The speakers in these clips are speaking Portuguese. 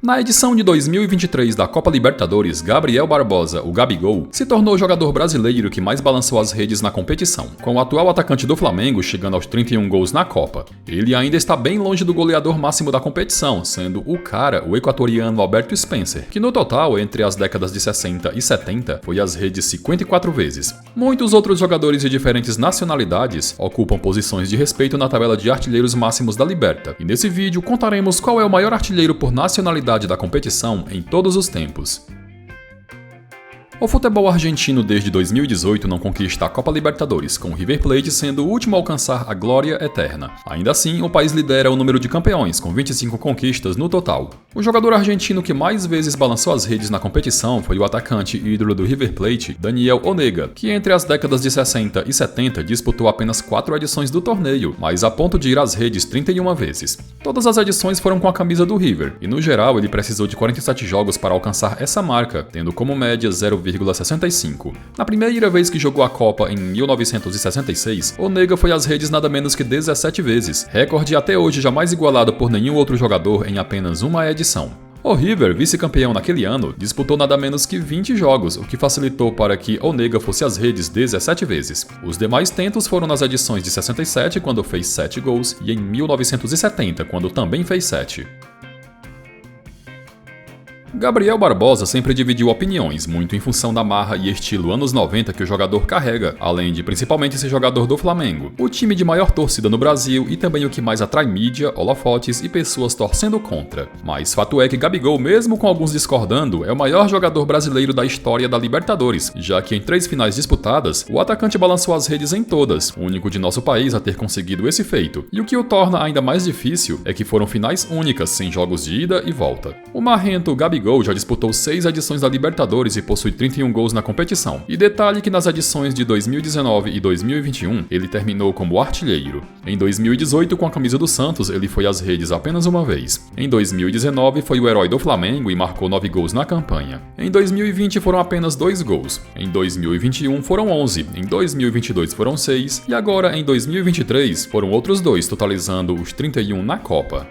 Na edição de 2023 da Copa Libertadores, Gabriel Barbosa, o Gabigol, se tornou o jogador brasileiro que mais balançou as redes na competição, com o atual atacante do Flamengo chegando aos 31 gols na Copa. Ele ainda está bem longe do goleador máximo da competição, sendo o equatoriano Alberto Spencer, que no total, entre as décadas de 60 e 70, foi às redes 54 vezes. Muitos outros jogadores de diferentes nacionalidades ocupam posições de respeito na tabela de artilheiros máximos da Liberta, e nesse vídeo contaremos qual é o maior artilheiro por nacionalidade da competição em todos os tempos. O futebol argentino desde 2018 não conquista a Copa Libertadores, com o River Plate sendo o último a alcançar a glória eterna. Ainda assim, o país lidera o número de campeões, com 25 conquistas no total. O jogador argentino que mais vezes balançou as redes na competição foi o atacante e ídolo do River Plate, Daniel Onega, que entre as décadas de 60 e 70 disputou apenas 4 edições do torneio, mas a ponto de ir às redes 31 vezes. Todas as edições foram com a camisa do River, e no geral ele precisou de 47 jogos para alcançar essa marca, tendo como média 0,65. Na primeira vez que jogou a Copa, em 1966, Onega foi às redes nada menos que 17 vezes, recorde até hoje jamais igualado por nenhum outro jogador em apenas uma edição. O River, vice-campeão naquele ano, disputou nada menos que 20 jogos, o que facilitou para que Onega fosse às redes 17 vezes. Os demais tentos foram nas edições de 67, quando fez 7 gols, e em 1970, quando também fez 7. Gabriel Barbosa sempre dividiu opiniões, muito em função da marra e estilo anos 90 que o jogador carrega, além de principalmente ser jogador do Flamengo, o time de maior torcida no Brasil e também o que mais atrai mídia, holofotes e pessoas torcendo contra. Mas fato é que Gabigol, mesmo com alguns discordando, é o maior jogador brasileiro da história da Libertadores, já que em 3 finais disputadas, o atacante balançou as redes em todas, o único de nosso país a ter conseguido esse feito. E o que o torna ainda mais difícil é que foram finais únicas, sem jogos de ida e volta. O marrento Gabigol já disputou 6 edições da Libertadores e possui 31 gols na competição. E detalhe que nas edições de 2019 e 2021 ele terminou como artilheiro. Em 2018, com a camisa do Santos, ele foi às redes apenas uma vez. Em 2019, foi o herói do Flamengo e marcou 9 gols na campanha. Em 2020 foram apenas 2 gols. Em 2021 foram 11. Em 2022 foram 6. E agora, em 2023, foram outros 2, totalizando os 31 na Copa.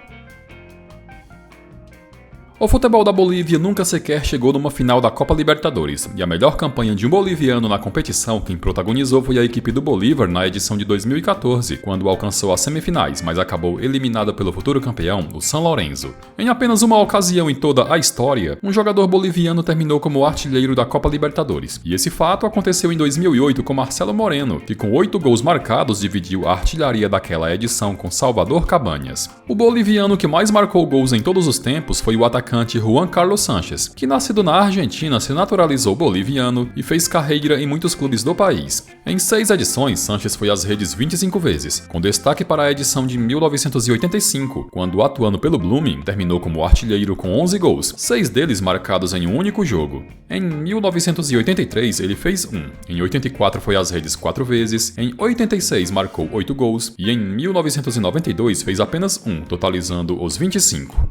O futebol da Bolívia nunca sequer chegou numa final da Copa Libertadores, e a melhor campanha de um boliviano na competição quem protagonizou foi a equipe do Bolívar na edição de 2014, quando alcançou as semifinais, mas acabou eliminada pelo futuro campeão, o São Lourenço. Em apenas uma ocasião em toda a história, um jogador boliviano terminou como artilheiro da Copa Libertadores, e esse fato aconteceu em 2008 com Marcelo Moreno, que com 8 gols marcados dividiu a artilharia daquela edição com Salvador Cabañas. O boliviano que mais marcou gols em todos os tempos foi o atacante Juan Carlos Sánchez, que nascido na Argentina se naturalizou boliviano e fez carreira em muitos clubes do país. Em 6 edições, Sánchez foi às redes 25 vezes, com destaque para a edição de 1985, quando atuando pelo Blooming, terminou como artilheiro com 11 gols, 6 deles marcados em um único jogo. Em 1983 ele fez 1, em 84 foi às redes 4 vezes, em 86 marcou 8 gols e em 1992 fez apenas 1, totalizando os 25.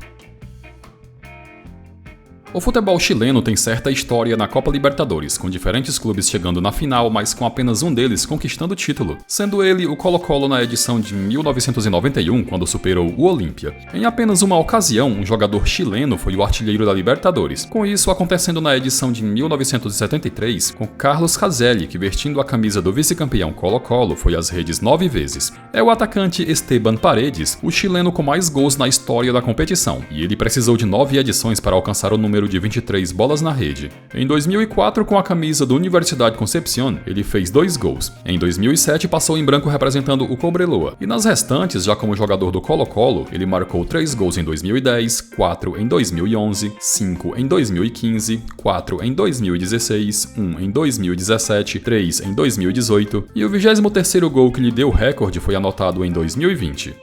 O futebol chileno tem certa história na Copa Libertadores, com diferentes clubes chegando na final, mas com apenas um deles conquistando o título, sendo ele o Colo-Colo na edição de 1991, quando superou o Olímpia. Em apenas uma ocasião, um jogador chileno foi o artilheiro da Libertadores, com isso acontecendo na edição de 1973, com Carlos Caselli, que vestindo a camisa do vice-campeão Colo-Colo foi às redes 9 vezes. É o atacante Esteban Paredes, o chileno com mais gols na história da competição, e ele precisou de 9 edições para alcançar o número de 23 bolas na rede. Em 2004, com a camisa do Universidad Concepción, ele fez 2 gols. Em 2007, passou em branco representando o Cobreloa. E nas restantes, já como jogador do Colo-Colo, ele marcou 3 gols em 2010, 4 em 2011, 5 em 2015, 4 em 2016, 1 em 2017, 3 em 2018 e o 23º gol que lhe deu o recorde foi anotado em 2020.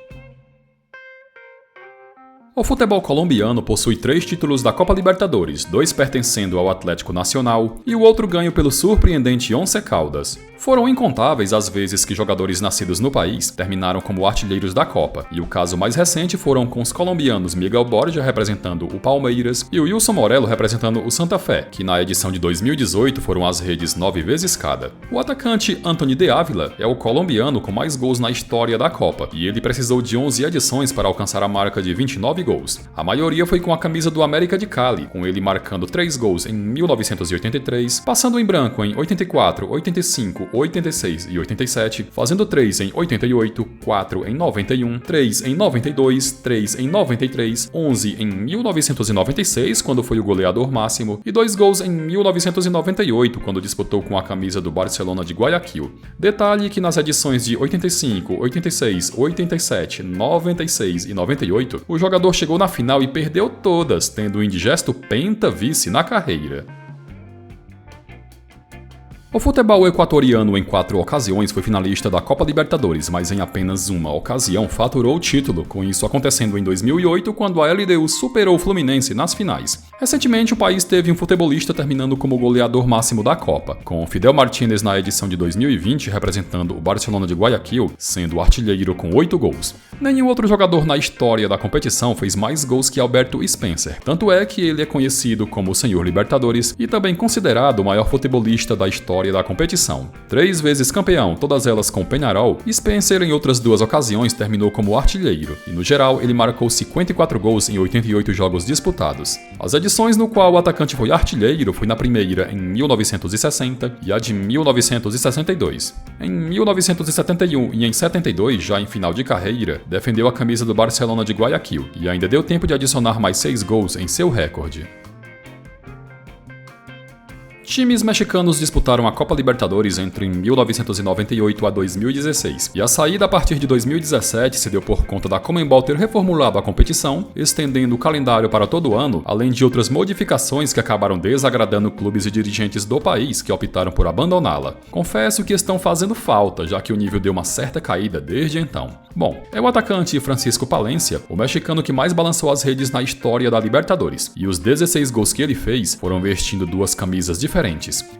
O futebol colombiano possui 3 títulos da Copa Libertadores, 2 pertencendo ao Atlético Nacional e o outro ganho pelo surpreendente Once Caldas. Foram incontáveis as vezes que jogadores nascidos no país terminaram como artilheiros da Copa, e o caso mais recente foram com os colombianos Miguel Borja representando o Palmeiras e o Wilson Morelo representando o Santa Fé, que na edição de 2018 foram às redes 9 vezes cada. O atacante Anthony de Ávila é o colombiano com mais gols na história da Copa, e ele precisou de 11 edições para alcançar a marca de 29 gols. A maioria foi com a camisa do América de Cali, com ele marcando 3 gols em 1983, passando em branco em 84, 85, 86 e 87, fazendo 3 em 88, 4 em 91, 3 em 92, 3 em 93, 11 em 1996, quando foi o goleador máximo, e 2 gols em 1998, quando disputou com a camisa do Barcelona de Guayaquil. Detalhe que nas edições de 85, 86, 87, 96 e 98, o jogador chegou na final e perdeu todas, tendo o indigesto penta-vice na carreira. O futebol equatoriano em 4 ocasiões foi finalista da Copa Libertadores, mas em apenas uma ocasião faturou o título, com isso acontecendo em 2008, quando a LDU superou o Fluminense nas finais. Recentemente, o país teve um futebolista terminando como goleador máximo da Copa, com Fidel Martínez na edição de 2020 representando o Barcelona de Guayaquil, sendo artilheiro com 8 gols. Nenhum outro jogador na história da competição fez mais gols que Alberto Spencer, tanto é que ele é conhecido como o Senhor Libertadores e também considerado o maior futebolista da história da competição. 3 vezes campeão, todas elas com Peñarol, Spencer em outras 2 ocasiões terminou como artilheiro, e no geral ele marcou 54 gols em 88 jogos disputados. As edições no qual o atacante foi artilheiro foi na primeira em 1960 e a de 1962. Em 1971 e em 72, já em final de carreira, defendeu a camisa do Barcelona de Guayaquil e ainda deu tempo de adicionar mais 6 gols em seu recorde. Times mexicanos disputaram a Copa Libertadores entre 1998 a 2016, e a saída a partir de 2017 se deu por conta da Conmebol ter reformulado a competição, estendendo o calendário para todo ano, além de outras modificações que acabaram desagradando clubes e dirigentes do país que optaram por abandoná-la. Confesso que estão fazendo falta, já que o nível deu uma certa caída desde então. Bom, é o atacante Francisco Palencia, o mexicano que mais balançou as redes na história da Libertadores, e os 16 gols que ele fez foram vestindo 2 camisas diferentes.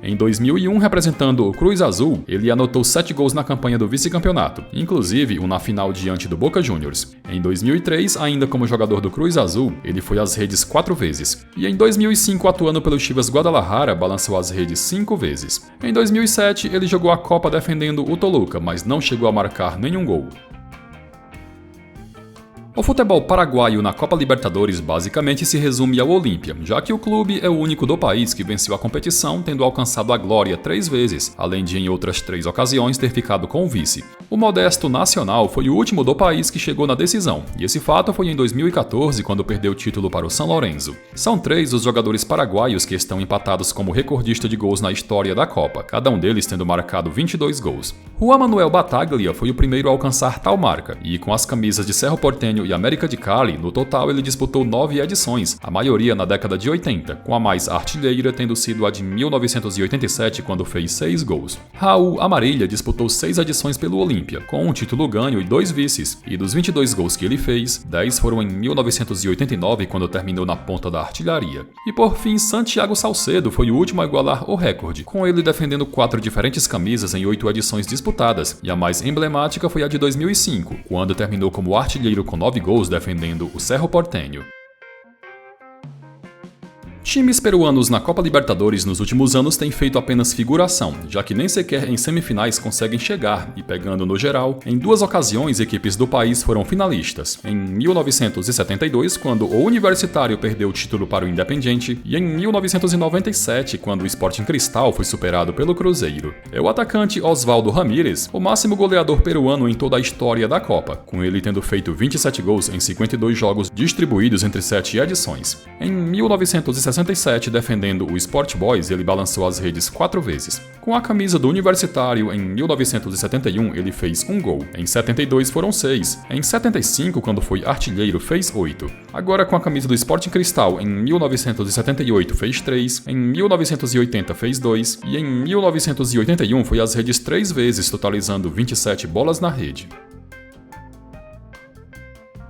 Em 2001, representando o Cruz Azul, ele anotou 7 gols na campanha do vice-campeonato, inclusive um na final diante do Boca Juniors. Em 2003, ainda como jogador do Cruz Azul, ele foi às redes 4 vezes. E em 2005, atuando pelo Chivas Guadalajara, balançou as redes 5 vezes. Em 2007, ele jogou a Copa defendendo o Toluca, mas não chegou a marcar nenhum gol. O futebol paraguaio na Copa Libertadores basicamente se resume ao Olímpia, já que o clube é o único do país que venceu a competição, tendo alcançado a glória 3 vezes, além de em outras 3 ocasiões ter ficado com o vice. O modesto Nacional foi o último do país que chegou na decisão, e esse fato foi em 2014, quando perdeu o título para o São Lourenço. São 3 os jogadores paraguaios que estão empatados como recordista de gols na história da Copa, cada um deles tendo marcado 22 gols. Juan Manuel Bataglia foi o primeiro a alcançar tal marca, e com as camisas de Cerro Porteño e América de Cali, no total ele disputou 9 edições, a maioria na década de 80, com a mais artilheira tendo sido a de 1987, quando fez 6 gols. Raul Amarilha disputou 6 edições pelo Olímpia, com um título ganho e 2 vices, e dos 22 gols que ele fez, 10 foram em 1989, quando terminou na ponta da artilharia. E por fim, Santiago Salcedo foi o último a igualar o recorde, com ele defendendo 4 diferentes camisas em 8 edições disputadas, e a mais emblemática foi a de 2005, quando terminou como artilheiro com 9 gols defendendo o Cerro Porteño. Times peruanos na Copa Libertadores nos últimos anos têm feito apenas figuração, já que nem sequer em semifinais conseguem chegar, e pegando no geral, em 2 ocasiões equipes do país foram finalistas, em 1972, quando o Universitário perdeu o título para o Independiente, e em 1997, quando o Sporting Cristal foi superado pelo Cruzeiro. É o atacante Osvaldo Ramírez, o máximo goleador peruano em toda a história da Copa, com ele tendo feito 27 gols em 52 jogos distribuídos entre 7 edições. Em 1967, defendendo o Sport Boys, ele balançou as redes 4 vezes. Com a camisa do Universitário, em 1971, ele fez 1 gol. Em 72 foram 6. Em 75, quando foi artilheiro, fez 8. Agora com a camisa do Sporting Cristal, em 1978 fez 3. Em 1980 fez 2. E em 1981 foi às redes 3 vezes, totalizando 27 bolas na rede.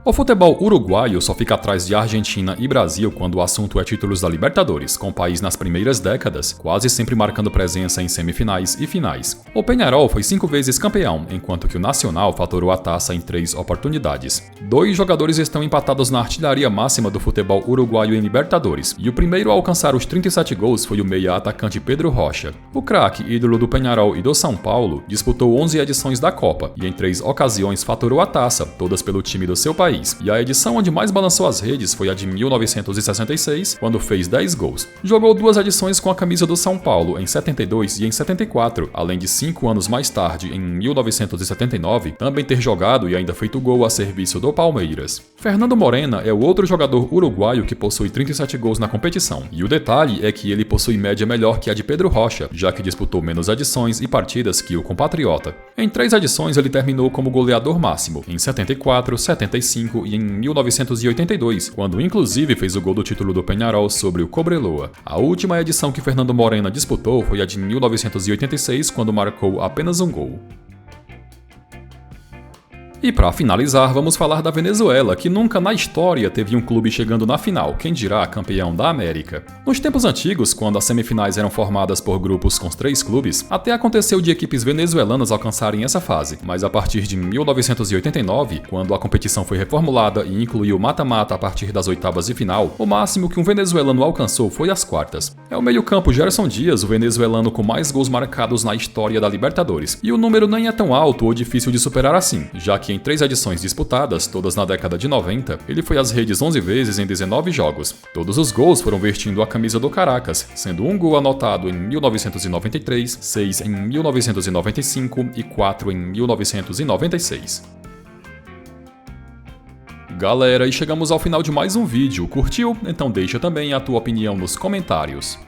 O futebol uruguaio só fica atrás de Argentina e Brasil quando o assunto é títulos da Libertadores, com o país nas primeiras décadas, quase sempre marcando presença em semifinais e finais. O Peñarol foi 5 vezes campeão, enquanto que o Nacional faturou a taça em 3 oportunidades. 2 jogadores estão empatados na artilharia máxima do futebol uruguaio em Libertadores, e o primeiro a alcançar os 37 gols foi o meia-atacante Pedro Rocha. O craque, ídolo do Peñarol e do São Paulo, disputou 11 edições da Copa, e em 3 ocasiões faturou a taça, todas pelo time do seu país. E a edição onde mais balançou as redes foi a de 1966, quando fez 10 gols. Jogou 2 edições com a camisa do São Paulo, em 72 e em 74, além de 5 anos mais tarde, em 1979, também ter jogado e ainda feito gol a serviço do Palmeiras. Fernando Morena é o outro jogador uruguaio que possui 37 gols na competição, e o detalhe é que ele possui média melhor que a de Pedro Rocha, já que disputou menos edições e partidas que o compatriota. Em 3 edições ele terminou como goleador máximo, em 74, 75 e em 1982, quando inclusive fez o gol do título do Peñarol sobre o Cobreloa. A última edição que Fernando Morena disputou foi a de 1986, quando marcou apenas um gol. E para finalizar, vamos falar da Venezuela, que nunca na história teve um clube chegando na final, quem dirá campeão da América. Nos tempos antigos, quando as semifinais eram formadas por grupos com 3 clubes, até aconteceu de equipes venezuelanas alcançarem essa fase, mas a partir de 1989, quando a competição foi reformulada e incluiu mata-mata a partir das oitavas de final, o máximo que um venezuelano alcançou foi as quartas. É o meio-campo Gerson Dias, o venezuelano com mais gols marcados na história da Libertadores, e o número nem é tão alto ou difícil de superar assim, já que em 3 edições disputadas, todas na década de 90, ele foi às redes 11 vezes em 19 jogos. Todos os gols foram vestindo a camisa do Caracas, sendo um gol anotado em 1993, 6 em 1995 e 4 em 1996. Galera, e chegamos ao final de mais um vídeo. Curtiu? Então deixa também a tua opinião nos comentários.